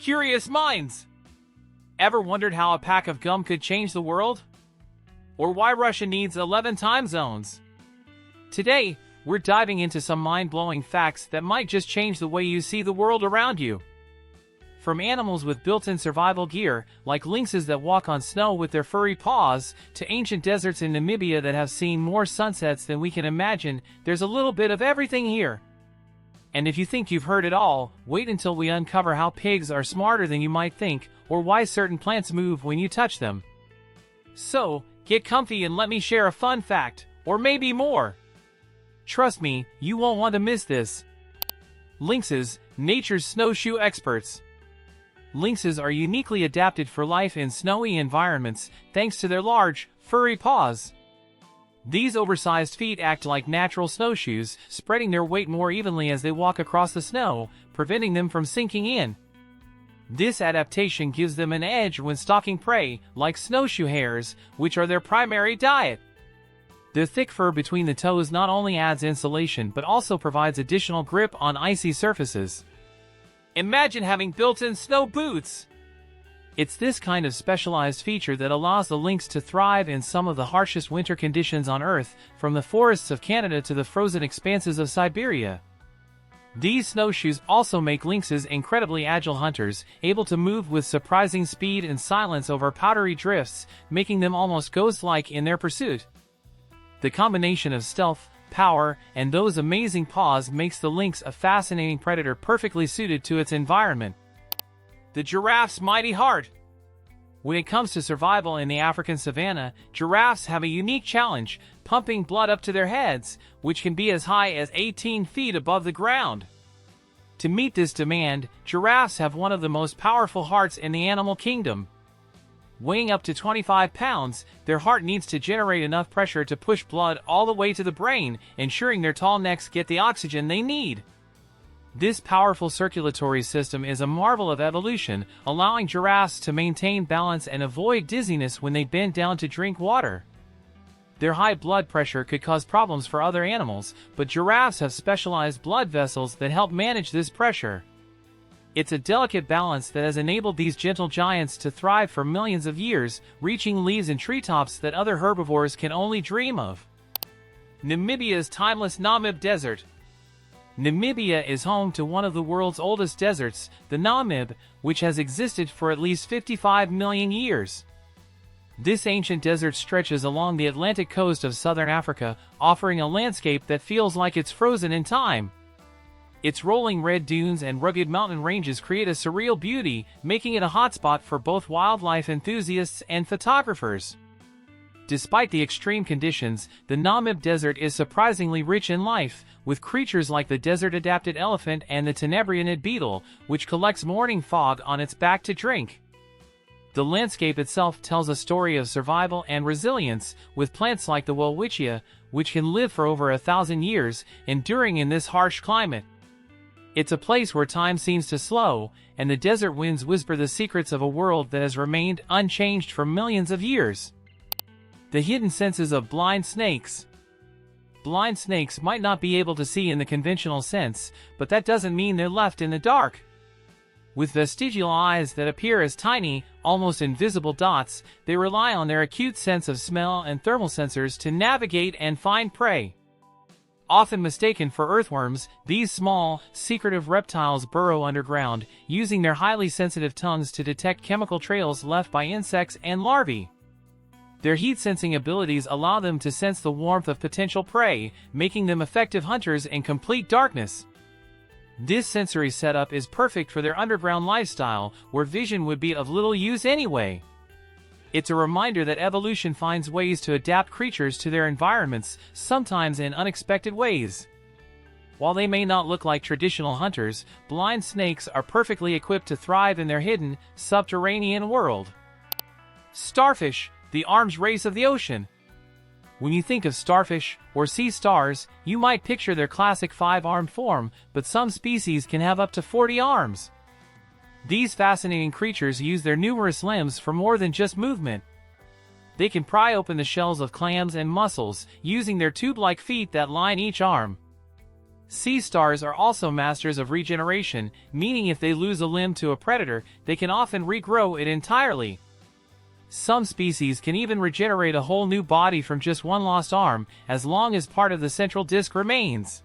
Curious minds! Ever wondered how a pack of gum could change the world? Or why Russia needs 11 time zones? Today, we're diving into some mind-blowing facts that might just change the way you see the world around you. From animals with built-in survival gear, like lynxes that walk on snow with their furry paws, to ancient deserts in Namibia that have seen more sunsets than we can imagine, there's a little bit of everything here. And if you think you've heard it all, wait until we uncover how pigs are smarter than you might think, or why certain plants move when you touch them. So, get comfy and let me share a fun fact, or maybe more. Trust me, you won't want to miss this. Lynxes, nature's snowshoe experts. Lynxes are uniquely adapted for life in snowy environments thanks to their large, furry paws. These oversized feet act like natural snowshoes, spreading their weight more evenly as they walk across the snow, preventing them from sinking in. This adaptation gives them an edge when stalking prey, like snowshoe hares, which are their primary diet. Their thick fur between the toes not only adds insulation but also provides additional grip on icy surfaces. Imagine having built-in snow boots! It's this kind of specialized feature that allows the lynx to thrive in some of the harshest winter conditions on Earth, from the forests of Canada to the frozen expanses of Siberia. These snowshoes also make lynxes incredibly agile hunters, able to move with surprising speed and silence over powdery drifts, making them almost ghost-like in their pursuit. The combination of stealth, power, and those amazing paws makes the lynx a fascinating predator perfectly suited to its environment. The giraffe's mighty heart. When it comes to survival in the African savanna, giraffes have a unique challenge, pumping blood up to their heads, which can be as high as 18 feet above the ground. To meet this demand, giraffes have one of the most powerful hearts in the animal kingdom. Weighing up to 25 pounds, their heart needs to generate enough pressure to push blood all the way to the brain, ensuring their tall necks get the oxygen they need. This powerful circulatory system is a marvel of evolution, allowing giraffes to maintain balance and avoid dizziness when they bend down to drink water. Their high blood pressure could cause problems for other animals, but giraffes have specialized blood vessels that help manage this pressure. It's a delicate balance that has enabled these gentle giants to thrive for millions of years, reaching leaves and treetops that other herbivores can only dream of. Namibia's timeless Namib Desert. Namibia is home to one of the world's oldest deserts, the Namib, which has existed for at least 55 million years. This ancient desert stretches along the Atlantic coast of southern Africa, offering a landscape that feels like it's frozen in time. Its rolling red dunes and rugged mountain ranges create a surreal beauty, making it a hotspot for both wildlife enthusiasts and photographers. Despite the extreme conditions, the Namib Desert is surprisingly rich in life, with creatures like the desert-adapted elephant and the tenebrianid beetle, which collects morning fog on its back to drink. The landscape itself tells a story of survival and resilience, with plants like the welwitschia, which can live for over 1,000 years, enduring in this harsh climate. It's a place where time seems to slow, and the desert winds whisper the secrets of a world that has remained unchanged for millions of years. The hidden senses of blind snakes. Blind snakes might not be able to see in the conventional sense, but that doesn't mean they're left in the dark. With vestigial eyes that appear as tiny, almost invisible dots, they rely on their acute sense of smell and thermal sensors to navigate and find prey. Often mistaken for earthworms, these small, secretive reptiles burrow underground, using their highly sensitive tongues to detect chemical trails left by insects and larvae. Their heat-sensing abilities allow them to sense the warmth of potential prey, making them effective hunters in complete darkness. This sensory setup is perfect for their underground lifestyle, where vision would be of little use anyway. It's a reminder that evolution finds ways to adapt creatures to their environments, sometimes in unexpected ways. While they may not look like traditional hunters, blind snakes are perfectly equipped to thrive in their hidden, subterranean world. Starfish, the arms race of the ocean. When you think of starfish, or sea stars, you might picture their classic 5-armed form, but some species can have up to 40 arms. These fascinating creatures use their numerous limbs for more than just movement. They can pry open the shells of clams and mussels, using their tube-like feet that line each arm. Sea stars are also masters of regeneration, meaning if they lose a limb to a predator, they can often regrow it entirely. Some species can even regenerate a whole new body from just one lost arm, as long as part of the central disc remains.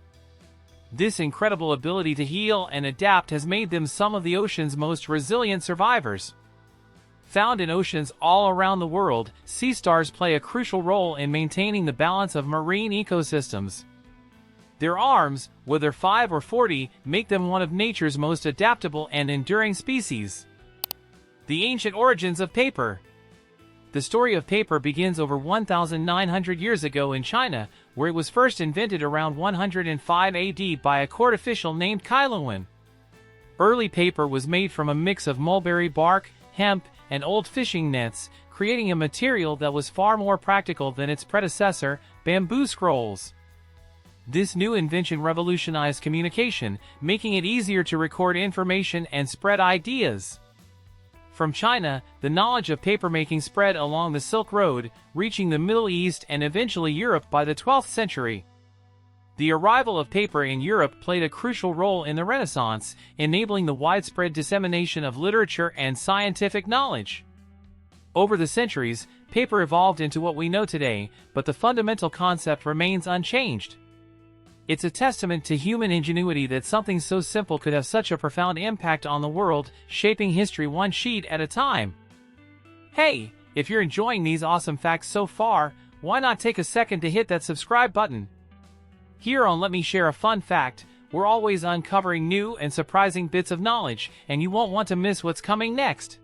This incredible ability to heal and adapt has made them some of the ocean's most resilient survivors. Found in oceans all around the world, sea stars play a crucial role in maintaining the balance of marine ecosystems. Their arms, whether 5 or 40, make them one of nature's most adaptable and enduring species. The ancient origins of paper. The story of paper begins over 1,900 years ago in China, where it was first invented around 105 AD by a court official named Calypso. Early paper was made from a mix of mulberry bark, hemp, and old fishing nets, creating a material that was far more practical than its predecessor, bamboo scrolls. This new invention revolutionized communication, making it easier to record information and spread ideas. From China, the knowledge of papermaking spread along the Silk Road, reaching the Middle East and eventually Europe by the 12th century. The arrival of paper in Europe played a crucial role in the Renaissance, enabling the widespread dissemination of literature and scientific knowledge. Over the centuries, paper evolved into what we know today, but the fundamental concept remains unchanged. It's a testament to human ingenuity that something so simple could have such a profound impact on the world, shaping history one sheet at a time. Hey, if you're enjoying these awesome facts so far, why not take a second to hit that subscribe button? Here on Let Me Share a Fun Fact, we're always uncovering new and surprising bits of knowledge, and you won't want to miss what's coming next.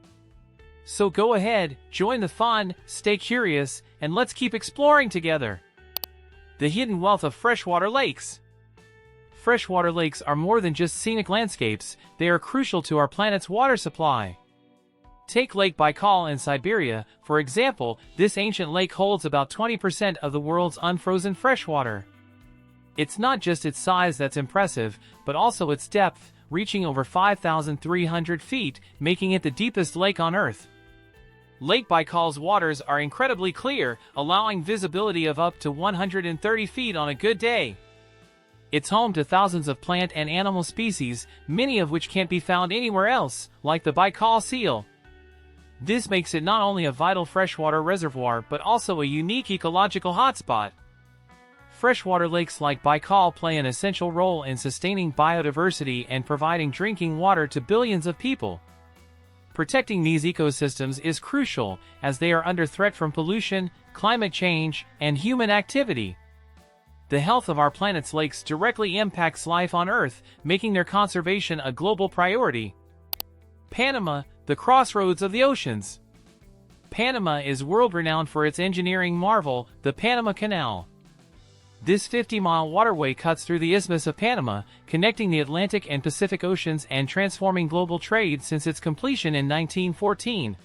So go ahead, join the fun, stay curious, and let's keep exploring together. The hidden wealth of freshwater lakes. Freshwater lakes are more than just scenic landscapes, they are crucial to our planet's water supply. Take Lake Baikal in Siberia, for example. This ancient lake holds about 20% of the world's unfrozen freshwater. It's not just its size that's impressive, but also its depth, reaching over 5,300 feet, making it the deepest lake on Earth. Lake Baikal's waters are incredibly clear, allowing visibility of up to 130 feet on a good day. It's home to thousands of plant and animal species, many of which can't be found anywhere else, like the Baikal seal. This makes it not only a vital freshwater reservoir but also a unique ecological hotspot. Freshwater lakes like Baikal play an essential role in sustaining biodiversity and providing drinking water to billions of people. Protecting these ecosystems is crucial, as they are under threat from pollution, climate change, and human activity. The health of our planet's lakes directly impacts life on Earth, making their conservation a global priority. Panama, the crossroads of the oceans. Panama is world-renowned for its engineering marvel, the Panama Canal. This 50-mile waterway cuts through the Isthmus of Panama, connecting the Atlantic and Pacific Oceans and transforming global trade since its completion in 1914.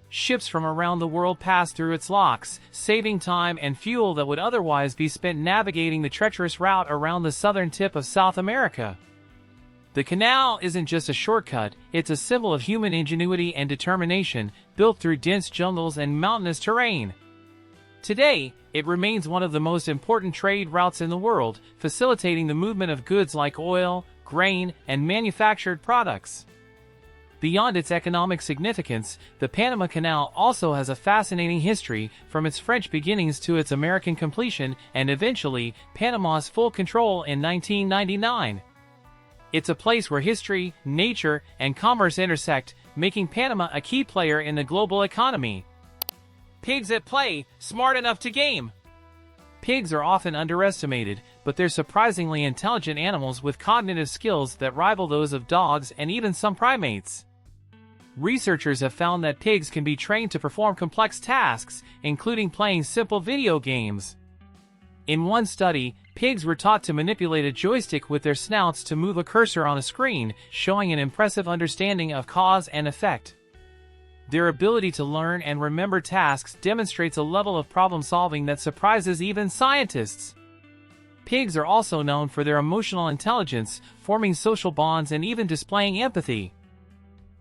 Ships from around the world pass through its locks, saving time and fuel that would otherwise be spent navigating the treacherous route around the southern tip of South America. The canal isn't just a shortcut, it's a symbol of human ingenuity and determination, built through dense jungles and mountainous terrain. Today, it remains one of the most important trade routes in the world, facilitating the movement of goods like oil, grain, and manufactured products. Beyond its economic significance, the Panama Canal also has a fascinating history, from its French beginnings to its American completion and eventually, Panama's full control in 1999. It's a place where history, nature, and commerce intersect, making Panama a key player in the global economy. Pigs at play, smart enough to game. Pigs are often underestimated, but they're surprisingly intelligent animals with cognitive skills that rival those of dogs and even some primates. Researchers have found that pigs can be trained to perform complex tasks, including playing simple video games. In one study, pigs were taught to manipulate a joystick with their snouts to move a cursor on a screen, showing an impressive understanding of cause and effect. Their ability to learn and remember tasks demonstrates a level of problem-solving that surprises even scientists. Pigs are also known for their emotional intelligence, forming social bonds and even displaying empathy.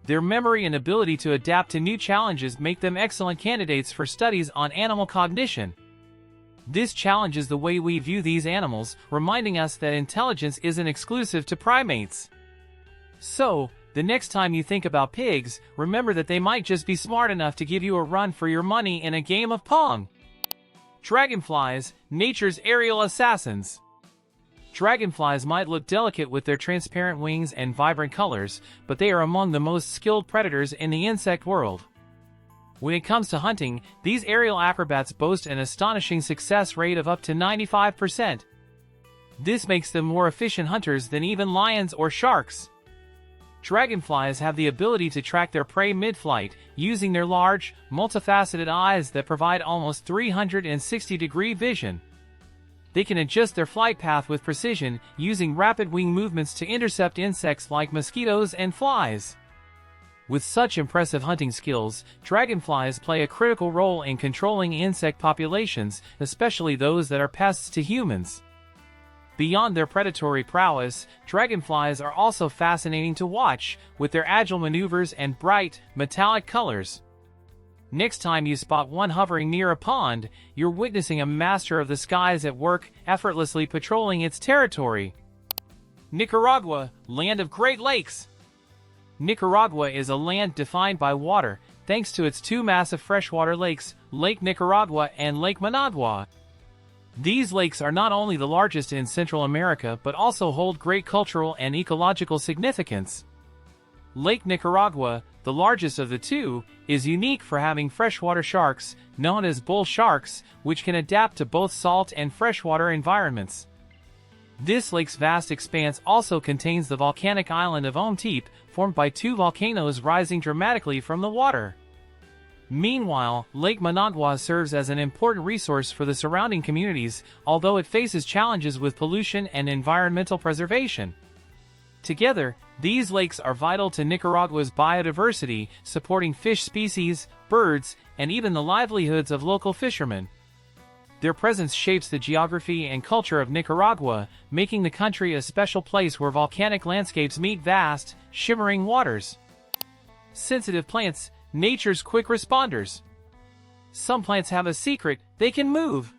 Their memory and ability to adapt to new challenges make them excellent candidates for studies on animal cognition. This challenges the way we view these animals, reminding us that intelligence isn't exclusive to primates. So, the next time you think about pigs, remember that they might just be smart enough to give you a run for your money in a game of Pong. Dragonflies, nature's aerial assassins. Dragonflies might look delicate with their transparent wings and vibrant colors, but they are among the most skilled predators in the insect world. When it comes to hunting, these aerial acrobats boast an astonishing success rate of up to 95%. This makes them more efficient hunters than even lions or sharks. Dragonflies have the ability to track their prey mid-flight, using their large, multifaceted eyes that provide almost 360-degree vision. They can adjust their flight path with precision, using rapid wing movements to intercept insects like mosquitoes and flies. With such impressive hunting skills, dragonflies play a critical role in controlling insect populations, especially those that are pests to humans. Beyond their predatory prowess, dragonflies are also fascinating to watch, with their agile maneuvers and bright, metallic colors. Next time you spot one hovering near a pond, you're witnessing a master of the skies at work, effortlessly patrolling its territory. Nicaragua, land of Great Lakes. Nicaragua is a land defined by water, thanks to its two massive freshwater lakes, Lake Nicaragua and Lake Managua. These lakes are not only the largest in Central America but also hold great cultural and ecological significance. Lake Nicaragua, the largest of the two, is unique for having freshwater sharks, known as bull sharks, which can adapt to both salt and freshwater environments. This lake's vast expanse also contains the volcanic island of Omteep, formed by two volcanoes rising dramatically from the water. Meanwhile, Lake Managua serves as an important resource for the surrounding communities, although it faces challenges with pollution and environmental preservation. Together, these lakes are vital to Nicaragua's biodiversity, supporting fish species, birds, and even the livelihoods of local fishermen. Their presence shapes the geography and culture of Nicaragua, making the country a special place where volcanic landscapes meet vast, shimmering waters. Sensitive plants, nature's quick responders. Some plants have a secret: they can move.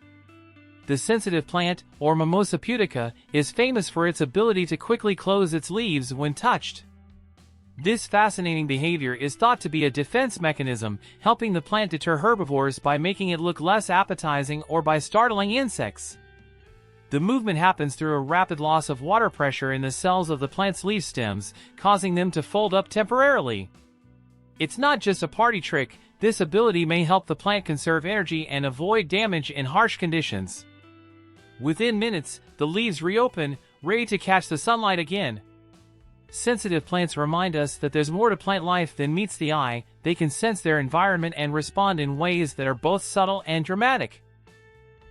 The sensitive plant, or Mimosa pudica, is famous for its ability to quickly close its leaves when touched. This fascinating behavior is thought to be a defense mechanism, helping the plant deter herbivores by making it look less appetizing or by startling insects. The movement happens through a rapid loss of water pressure in the cells of the plant's leaf stems, causing them to fold up temporarily. It's not just a party trick. This ability may help the plant conserve energy and avoid damage in harsh conditions. Within minutes, the leaves reopen, ready to catch the sunlight again. Sensitive plants remind us that there's more to plant life than meets the eye. They can sense their environment and respond in ways that are both subtle and dramatic.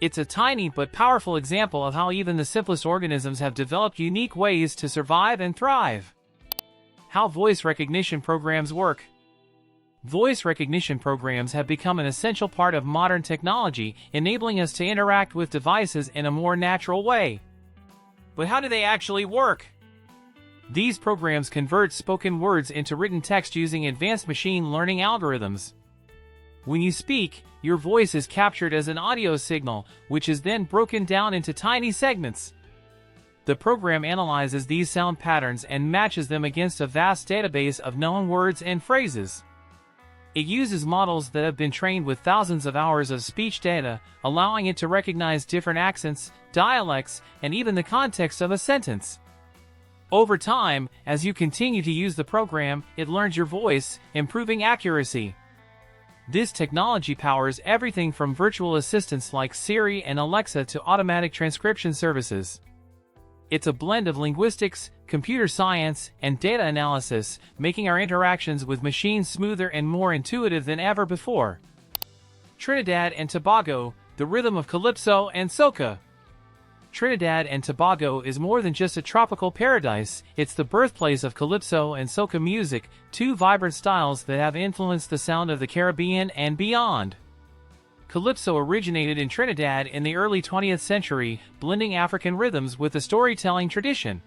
It's a tiny but powerful example of how even the simplest organisms have developed unique ways to survive and thrive. How voice recognition programs work. Voice recognition programs have become an essential part of modern technology, enabling us to interact with devices in a more natural way. But how do they actually work? These programs convert spoken words into written text using advanced machine learning algorithms. When you speak, your voice is captured as an audio signal, which is then broken down into tiny segments. The program analyzes these sound patterns and matches them against a vast database of known words and phrases. It uses models that have been trained with thousands of hours of speech data, allowing it to recognize different accents, dialects, and even the context of a sentence. Over time, as you continue to use the program, it learns your voice, improving accuracy. This technology powers everything from virtual assistants like Siri and Alexa to automatic transcription services. It's a blend of linguistics, computer science, and data analysis, making our interactions with machines smoother and more intuitive than ever before. Trinidad and Tobago, the rhythm of Calypso and Soca. Trinidad and Tobago is more than just a tropical paradise. It's the birthplace of Calypso and Soca music, two vibrant styles that have influenced the sound of the Caribbean and beyond. Calypso originated in Trinidad in the early 20th century, blending African rhythms with the storytelling tradition.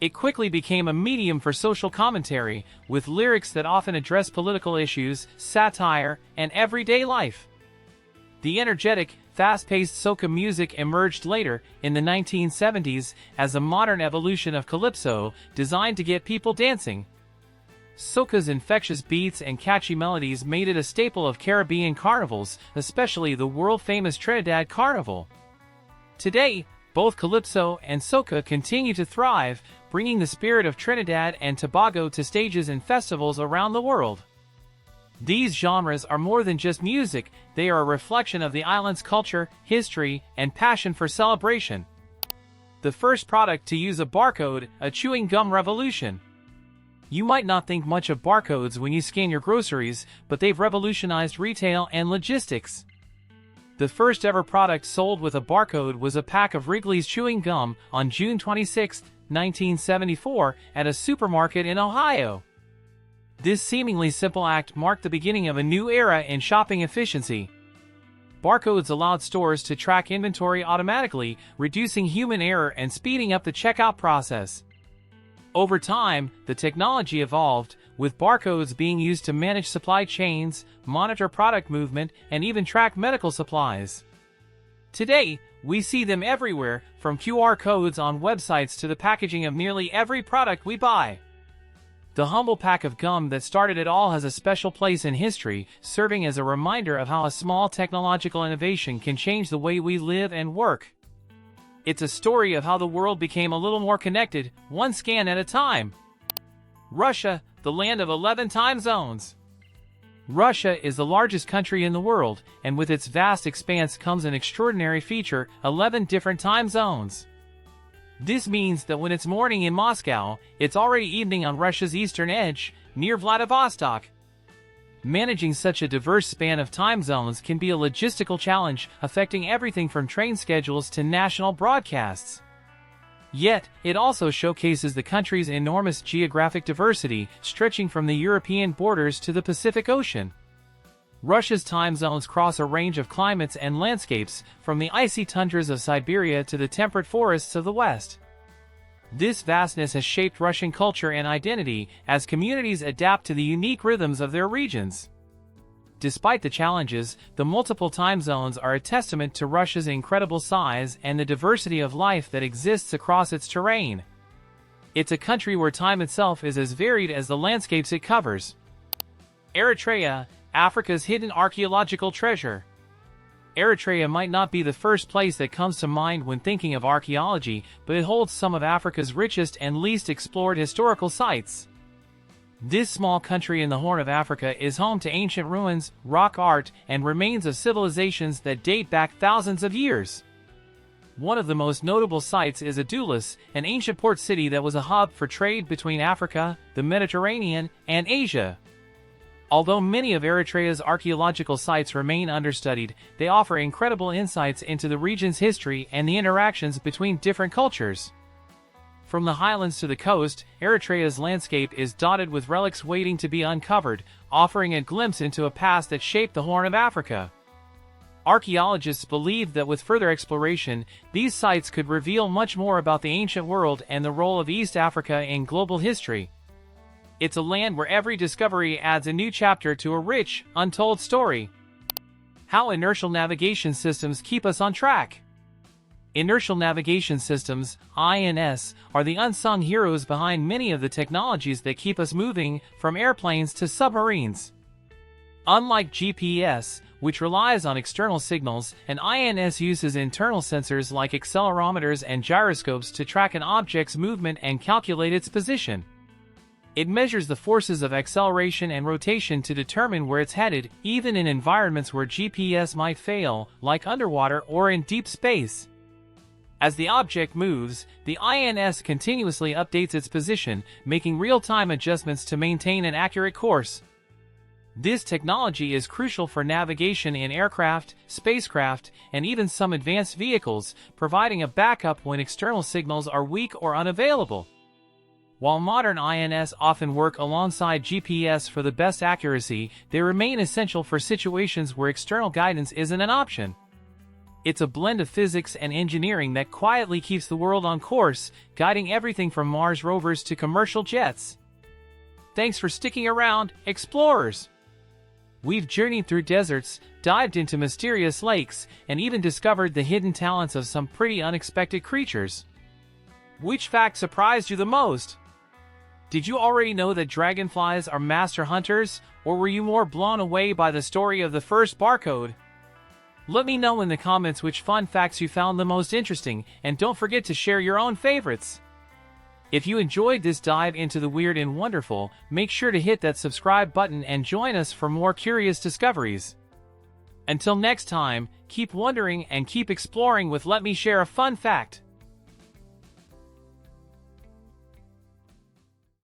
It quickly became a medium for social commentary, with lyrics that often address political issues, satire, and everyday life. The energetic, Fast-paced soca music emerged later, in the 1970s, as a modern evolution of Calypso, designed to get people dancing. Soca's infectious beats and catchy melodies made it a staple of Caribbean carnivals, especially the world-famous Trinidad Carnival. Today, both Calypso and Soca continue to thrive, bringing the spirit of Trinidad and Tobago to stages and festivals around the world. These genres are more than just music, they are a reflection of the island's culture, history, and passion for celebration. The first product to use a barcode, a chewing gum revolution. You might not think much of barcodes when you scan your groceries, but they've revolutionized retail and logistics. The first ever product sold with a barcode was a pack of Wrigley's chewing gum on June 26, 1974, at a supermarket in Ohio. This seemingly simple act marked the beginning of a new era in shopping efficiency. Barcodes allowed stores to track inventory automatically, reducing human error and speeding up the checkout process. Over time, the technology evolved, with barcodes being used to manage supply chains, monitor product movement, and even track medical supplies. Today, we see them everywhere, from QR codes on websites to the packaging of nearly every product we buy. The humble pack of gum that started it all has a special place in history, serving as a reminder of how a small technological innovation can change the way we live and work. It's a story of how the world became a little more connected, one scan at a time. Russia, the land of 11 time zones. Russia is the largest country in the world, and with its vast expanse comes an extraordinary feature: 11 different time zones. This means that when it's morning in Moscow, it's already evening on Russia's eastern edge, near Vladivostok. Managing such a diverse span of time zones can be a logistical challenge, affecting everything from train schedules to national broadcasts. Yet, it also showcases the country's enormous geographic diversity, stretching from the European borders to the Pacific Ocean. Russia's time zones cross a range of climates and landscapes, from the icy tundras of Siberia to the temperate forests of the West. This vastness has shaped Russian culture and identity, as communities adapt to the unique rhythms of their regions. Despite the challenges, the multiple time zones are a testament to Russia's incredible size and the diversity of life that exists across its terrain. It's a country where time itself is as varied as the landscapes it covers. Eritrea, Africa's hidden archaeological treasure. Eritrea might not be the first place that comes to mind when thinking of archaeology, but it holds some of Africa's richest and least explored historical sites. This small country in the Horn of Africa is home to ancient ruins, rock art, and remains of civilizations that date back thousands of years. One of the most notable sites is Adulis, an ancient port city that was a hub for trade between Africa, the Mediterranean, and Asia. Although many of Eritrea's archaeological sites remain understudied, they offer incredible insights into the region's history and the interactions between different cultures. From the highlands to the coast, Eritrea's landscape is dotted with relics waiting to be uncovered, offering a glimpse into a past that shaped the Horn of Africa. Archaeologists believe that with further exploration, these sites could reveal much more about the ancient world and the role of East Africa in global history. It's a land where every discovery adds a new chapter to a rich, untold story. How inertial navigation systems keep us on track. Inertial navigation systems, INS, are the unsung heroes behind many of the technologies that keep us moving, from airplanes to submarines. Unlike GPS, which relies on external signals, an INS uses internal sensors like accelerometers and gyroscopes to track an object's movement and calculate its position. It measures the forces of acceleration and rotation to determine where it's headed, even in environments where GPS might fail, like underwater or in deep space. As the object moves, the INS continuously updates its position, making real-time adjustments to maintain an accurate course. This technology is crucial for navigation in aircraft, spacecraft, and even some advanced vehicles, providing a backup when external signals are weak or unavailable. While modern INS often work alongside GPS for the best accuracy, they remain essential for situations where external guidance isn't an option. It's a blend of physics and engineering that quietly keeps the world on course, guiding everything from Mars rovers to commercial jets. Thanks for sticking around, explorers! We've journeyed through deserts, dived into mysterious lakes, and even discovered the hidden talents of some pretty unexpected creatures. Which fact surprised you the most? Did you already know that dragonflies are master hunters, or were you more blown away by the story of the first Barcode? Let me know in the comments which fun facts you found the most interesting, and don't forget to share your own favorites. If you enjoyed this dive into the weird and wonderful, make sure to hit that subscribe button and join us for more curious discoveries. Until next time, keep wondering and keep exploring with Let Me Share a Fun Fact.